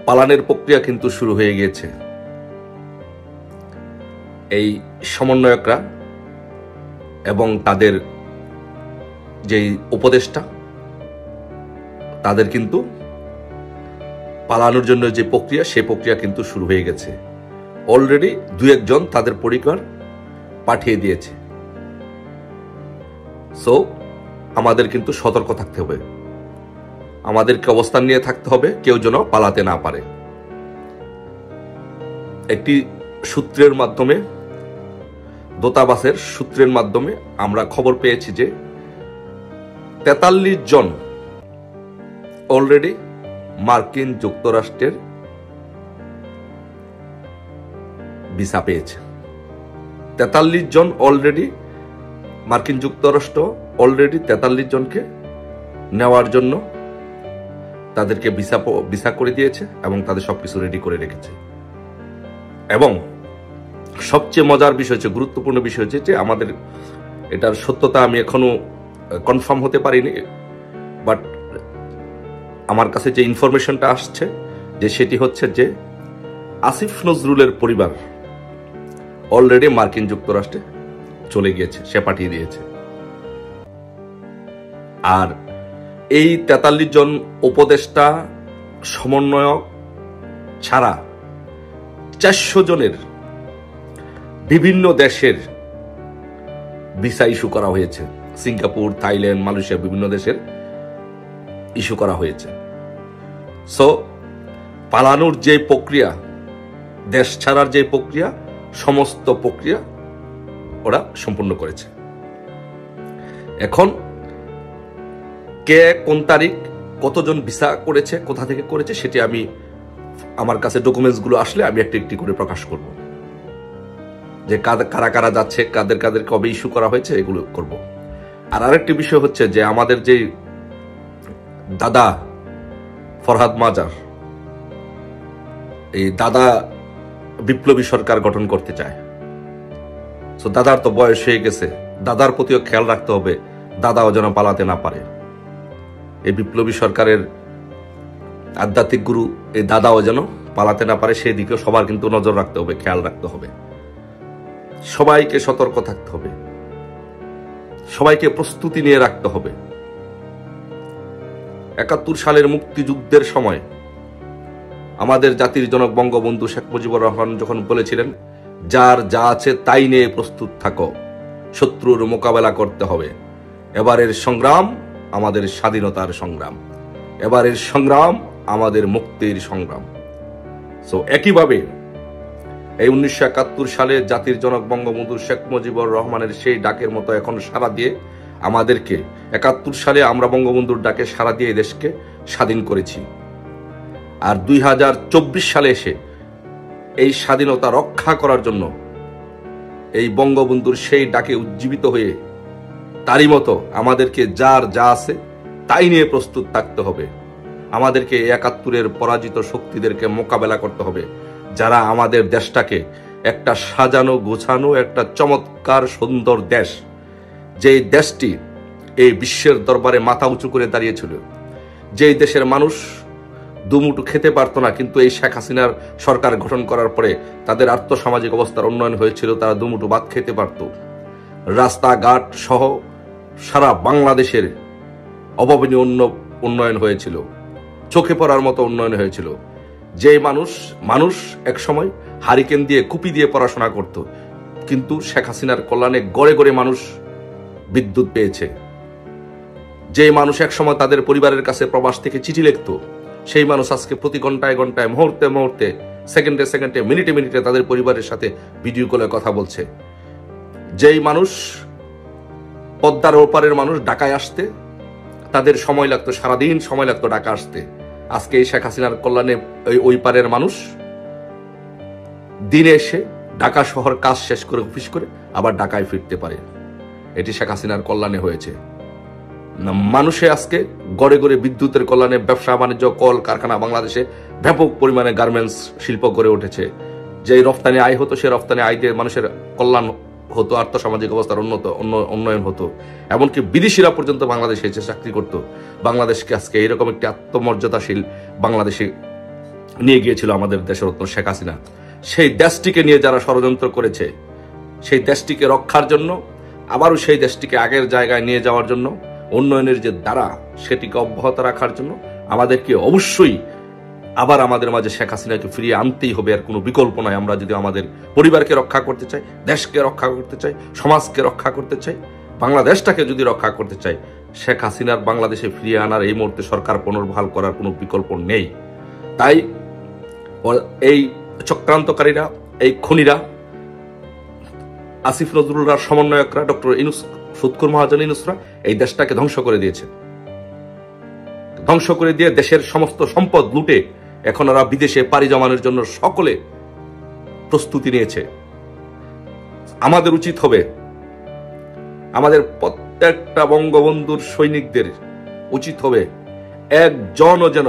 পালানের প্রক্রিয়া কিন্তু শুরু হয়ে গিয়েছে। এই সমন্বয়করা এবং তাদের যেই উপদেষ্টা, তাদের কিন্তু পালানোর জন্য যে প্রক্রিয়া, সেই প্রক্রিয়া কিন্তু শুরু হয়ে গেছে। অলরেডি দু একজন তাদের পরিবার পাঠিয়ে দিয়েছে। সো আমাদের কিন্তু সতর্ক থাকতে হবে, আমাদেরকে অবস্থান নিয়ে থাকতে হবে, কেউ যেন পালাতে না পারে। একটি সূত্রের মাধ্যমে, দূতাবাসের সূত্রের মাধ্যমে আমরা খবর পেয়েছি যে 43 জন অলরেডি মার্কিন যুক্তরাষ্ট্রের ভিসা পেয়েছে। 43 জন অলরেডি মার্কিন যুক্তরাষ্ট্র অলরেডি 43 জনকে নেওয়ার জন্য তাদেরকে ভিসা করে দিয়েছে এবং তাদের সবকিছু রেডি করে রেখেছে। এবং সবচেয়ে মজার বিষয় হচ্ছে, গুরুত্বপূর্ণ বিষয় হচ্ছে যে আমাদের এটার সত্যতা আমি এখনো কনফার্ম হতে পারিনি, বাট আমার কাছে যে ইনফরমেশনটা আসছে যে সেটি হচ্ছে যে আসিফ নজরুলের পরিবার অলরেডি মার্কিন যুক্তরাষ্ট্রে চলে গিয়েছে, সে পাঠিয়ে দিয়েছে। আর এই 43 জন উপদেষ্টা, সমন্বয়ক ছাড়া 400 জনের বিভিন্ন দেশের ভিসা ইস্যু করা হয়েছে। সিঙ্গাপুর, থাইল্যান্ড, মালয়েশিয়া, বিভিন্ন দেশের ইস্যু করা হয়েছে। সো পালানোর যে প্রক্রিয়া, দেশ ছাড়ার যে প্রক্রিয়া, সমস্ত প্রক্রিয়া ওরা সম্পূর্ণ করেছে। এখন কে কোন তারিখ কতজন ভিসা করেছে, কোথা থেকে করেছে, সেটি আমি আমার কাছে ডকুমেন্টসগুলো আসলে আমি একটি একটি করে প্রকাশ করব, যে কারা কারা যাচ্ছে, কাদের কাদের কবে ইস্যু করা হয়েছে, এগুলো করব। আর আরেকটি বিষয় হচ্ছে যে আমাদের যে দাদা ফরহাদ মাজার, এই দাদা বিপ্লবী সরকার গঠন করতে চায়। তো দাদার তো বয়স হয়ে গেছে, দাদার প্রতিও খেয়াল রাখতে হবে, দাদাও যেন পালাতে না পারে। এই বিপ্লবী সরকারের আধ্যাত্মিক গুরু এই দাদাও যেন পালাতে না পারে, সেই দিকেও সবার কিন্তু নজর রাখতে হবে, খেয়াল রাখতে হবে। সবাইকে সতর্ক থাকতে হবে, সবাইকে প্রস্তুতি নিয়ে রাখতে হবে। 71 সালের মুক্তিযুদ্ধের সময় আমাদের জাতির জনক বঙ্গবন্ধু শেখ মুজিবুর রহমান যখন বলেছিলেন, যার যা আছে তাই নিয়ে প্রস্তুত থাকো, শত্রুর মোকাবেলা করতে হবে। এবারের সংগ্রাম আমাদের স্বাধীনতার সংগ্রাম, এবারের সংগ্রাম আমাদের মুক্তির সংগ্রাম। সো একইভাবে এই 1971 সালে জাতির জনক বঙ্গবন্ধু শেখ মুজিবুর রহমানের সেই ডাকের মতো এখন সাড়া দিয়ে আমাদেরকে, 71 সালে আমরা বঙ্গবন্ধুর ডাকে সাড়া দিয়ে দেশকে স্বাধীন করেছি। আর 2024 সালে এসে এই স্বাধীনতা রক্ষা করার জন্য এই বঙ্গবন্ধুর সেই ডাকে উজ্জীবিত হয়ে তারই মতো আমাদেরকে যার যা আছে তাই নিয়ে প্রস্তুত থাকতে হবে। আমাদেরকে 71-এর পরাজিত শক্তিদেরকে মোকাবেলা করতে হবে, যারা আমাদের দেশটাকে একটা সাজানো গোছানো একটা চমৎকার সুন্দর দেশ, যেই দেশটি এই বিশ্বের দরবারে মাথা উঁচু করে দাঁড়িয়েছিল, যেই দেশের মানুষ দুমুঠো খেতে পারতো না, কিন্তু এই শেখ হাসিনার সরকার গঠন করার পরে তাদের আর্থসামাজিক অবস্থার উন্নয়ন হয়েছিল, তারা দুমুঠো ভাত খেতে পারত। রাস্তাঘাট সহ সারা বাংলাদেশের অভাবনীয় উন্নয়ন হয়েছিল, চোখে পড়ার মতো উন্নয়ন হয়েছিল। যে মানুষ এক সময় হারিকেন দিয়ে কুপি দিয়ে পড়াশোনা করত, কিন্তু শেখ হাসিনার কল্যাণে গড়ে গড়ে মানুষ বিদ্যুৎ পেয়েছে। যে মানুষ এক সময় তাদের পরিবারের কাছে প্রবাস থেকে চিঠি লিখত, সেই মানুষ আজকে প্রতি ঘন্টায় ঘন্টায়, মুহূর্তে মুহূর্তে, সেকেন্ডে সেকেন্ডে, মিনিটে মিনিটে তাদের পরিবারের সাথে ভিডিও কলে কথা বলছে। যেই মানুষ পদ্মার ওপারের মানুষ ঢাকায় আসতে তাদের সময় লাগতো, সারাদিন সময় লাগতো ঢাকা আসতে, আজকে এই শেখ হাসিনার কল্যাণে ওই পারের মানুষ দিনে এসে ঢাকা শহর কাজ শেষ করে অফিস করে আবার ঢাকায় ফিরতে পারে। এটি শেখ হাসিনার কল্যাণে হয়েছে। মানুষে আজকে গড়ে গড়ে বিদ্যুতের কল্যাণে ব্যবসা বাণিজ্য, কল কারখানা, বাংলাদেশে ব্যাপক পরিমাণে গার্মেন্টস শিল্প গড়ে উঠেছে। যে রফতানি আয় হতো, সে রফতানি আয় দিয়ে মানুষের কল্যাণ হতো, আর্থসামাজিক অবস্থার উন্নয়ন হতো। এমনকি বিদেশিরা পর্যন্ত বাংলাদেশে এসে চাকরি করতো। বাংলাদেশকে আজকে এইরকম একটি আত্মমর্যাদাশীল বাংলাদেশে নিয়ে গিয়েছিল আমাদের দেশরত্ন শেখ হাসিনা, সেই দেশটিকে নিয়ে যারা ষড়যন্ত্র করেছে, সেই দেশটিকে রক্ষার জন্য, আবারও সেই দেশটিকে আগের জায়গায় নিয়ে যাওয়ার জন্য, উন্নয়নের যে দ্বারা সেটিকে অব্যাহত রাখার জন্য আমাদেরকে অবশ্যই আবার আমাদের মাঝে শেখ হাসিনাকে ফিরিয়ে আনতেই হবে। আর কোনো বিকল্প নয়। আমরা যদি আমাদের পরিবারকে রক্ষা করতে চাই, দেশকে রক্ষা করতে চাই, সমাজকে রক্ষা করতে চাই, বাংলাদেশটাকে যদি রক্ষা করতে চাই, শেখ হাসিনার বাংলাদেশে ফিরিয়ে আনার এই মুহূর্তে সরকার পুনর্বহাল করার কোনো বিকল্প নেই। তাই এই চক্রান্তকারীরা, এই খুনিরা, আসিফ নজরুলরা, সমন্বয়করা, ডক্টর ইউনূস, সুৎখোর মহাজন ইউনূসরা এই দেশটাকে ধ্বংস করে দিয়েছে। ধ্বংস করে দিয়ে দেশের সমস্ত সম্পদ লুটে এখন ওরা বিদেশে পাড়ি জমানোর জন্য সকলে প্রস্তুতি নিয়েছে। আমাদের উচিত হবে, আমাদের প্রত্যেকটা বঙ্গবন্ধুর সৈনিকদের উচিত হবে একজনও যেন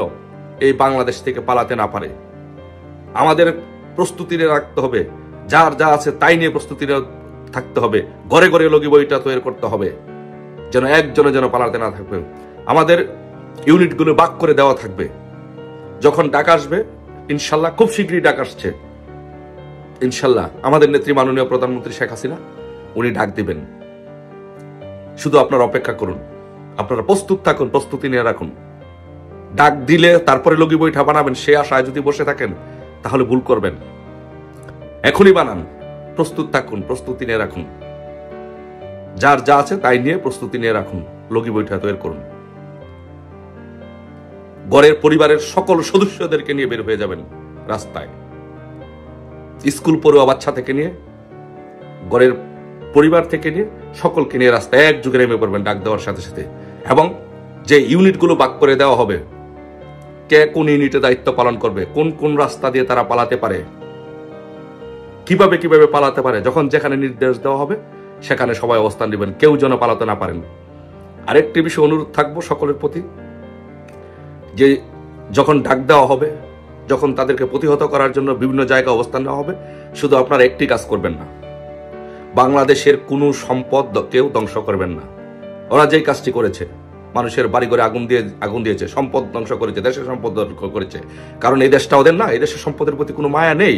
এই বাংলাদেশ থেকে পালাতে না পারে। আমাদের প্রস্তুতি রাখতে হবে, যার যা আছে তাই নিয়ে প্রস্তুতি থাকতে হবে। ঘরে ঘরে লগি বইটা তৈরি করতে হবে, যেন একজনে যেন পালাতে না থাকবে। আমাদের ইউনিটগুলো ভাগ করে দেওয়া থাকবে। যখন ডাক আসবে, ইনশাল্লাহ খুব শীঘ্রই ডাক আসছে, ইনশাল্লাহ আমাদের নেত্রী মাননীয় প্রধানমন্ত্রী শেখ হাসিনা উনি ডাক দিবেন। শুধু আপনারা অপেক্ষা করুন, আপনারা প্রস্তুত থাকুন, প্রস্তুতি নিয়ে রাখুন। ডাক দিলে তারপরে লগি বইটা বানাবেন, সে আশায় যদি বসে থাকেন তাহলে ভুল করবেন। এখনই বানান, প্রস্তুত থাকুন, প্রস্তুতি নিয়ে রাখুন। যার যা আছে তাই নিয়ে প্রস্তুতি নিয়ে রাখুন, লগি বইটা তৈরি করুন। ঘরের পরিবারের সকল সদস্যদেরকে নিয়ে বের হয়ে যাবেন রাস্তায়, স্কুল পড়ুয়া বাচ্চা থেকে নিয়ে, ঘরের পরিবার থেকে নিয়ে সকলকে নিয়ে রাস্তায় একযোগে নেমে পড়বেন ডাক দেওয়ার সাথে সাথে। এবং যে ইউনিটগুলো ভাগ করে দেওয়া হবে, কে কোন ইউনিটে দায়িত্ব পালন করবে, কোন কোন রাস্তা দিয়ে তারা পালাতে পারে, কিভাবে কিভাবে পালাতে পারে, যখন যেখানে নির্দেশ দেওয়া হবে সেখানে সবাই অবস্থান নেবেন, কেউ যেন পালাতে না পারেন। আরেকটি বিষয় অনুরোধ থাকবো সকলের প্রতি, যে যখন ডাক দেওয়া হবে, যখন তাদেরকে প্রতিহত করার জন্য বিভিন্ন জায়গায় অবস্থান নেওয়া হবে, শুধু আপনারা একটি কাজ করবেন না, বাংলাদেশের কোনো সম্পদ কেউ ধ্বংস করবেন না। ওরা যেই কাজটি করেছে, মানুষের বাড়ি ঘরে আগুন দিয়েছে, সম্পদ ধ্বংস করেছে, দেশের সম্পদ ধ্বংস করেছে, কারণ এই দেশটা ওদের না, এই দেশের সম্পদের প্রতি কোনো মায়া নেই।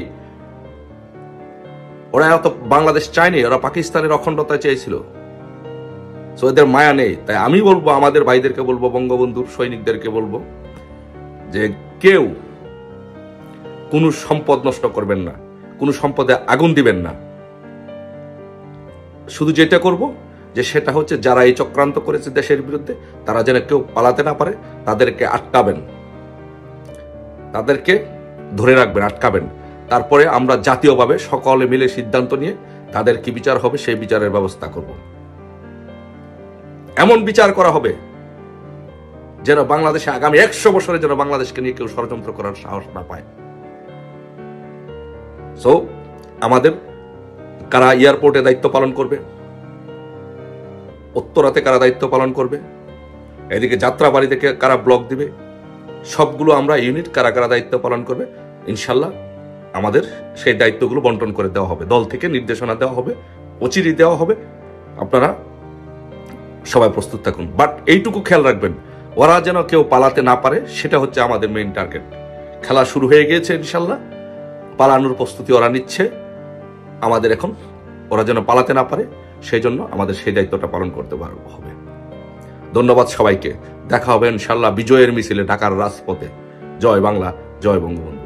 ওরা এত বাংলাদেশ চায়নি, ওরা পাকিস্তানের অখণ্ডতা চেয়েছিল, সো এদের মায়া নেই। তাই আমি বলবো, আমাদের ভাইদেরকে বলবো, বঙ্গবন্ধুর সৈনিকদেরকে বলবো যে কেউ কোনো সম্পদ নষ্ট করবেন না, কোনো সম্পদে আগুন দিবেন না। শুধু যেটা করব যে সেটা হচ্ছে, যারা এই চক্রান্ত করেছে দেশের বিরুদ্ধে, তারা যেন কেউ পালাতে না পারে, তাদেরকে আটকাবেন, তাদেরকে ধরে রাখবেন, আটকাবেন। তারপরে আমরা জাতীয়ভাবে সকলে মিলে সিদ্ধান্ত নিয়ে তাদের কি বিচার হবে সেই বিচারের ব্যবস্থা করব। এমন বিচার করা হবে যেন বাংলাদেশে আগামী 100 বছরে যেন বাংলাদেশকে নিয়ে কেউ ষড়যন্ত্র করার সাহস না পায়। সো আমাদের কারা এয়ারপোর্টে দায়িত্ব পালন করবে, উত্তরাতে কারা দায়িত্ব পালন করবে, এদিকে যাত্রাবাড়ি থেকে কারা ব্লক দিবে, সবগুলো আমরা ইউনিট কারা কারা দায়িত্ব পালন করবে, ইনশাল্লাহ আমাদের সেই দায়িত্বগুলো বন্টন করে দেওয়া হবে, দল থেকে নির্দেশনা দেওয়া হবে, অচিরেই দেওয়া হবে। আপনারা সবাই প্রস্তুত থাকুন, বাট এইটুকু খেয়াল রাখবেন, ওরা যেন কেউ পালাতে না পারে, সেটা হচ্ছে আমাদের মেইন টার্গেট। খেলা শুরু হয়ে গিয়েছে, ইনশাল্লাহ পালানোর প্রস্তুতি ওরা নিচ্ছে। আমাদের এখন ওরা যেন পালাতে না পারে, সেই জন্য আমাদের সেই দায়িত্বটা পালন করতে হবে। ধন্যবাদ সবাইকে। দেখা হবে ইনশাল্লাহ বিজয়ের মিছিলে ঢাকার রাজপথে। জয় বাংলা, জয় বঙ্গবন্ধু।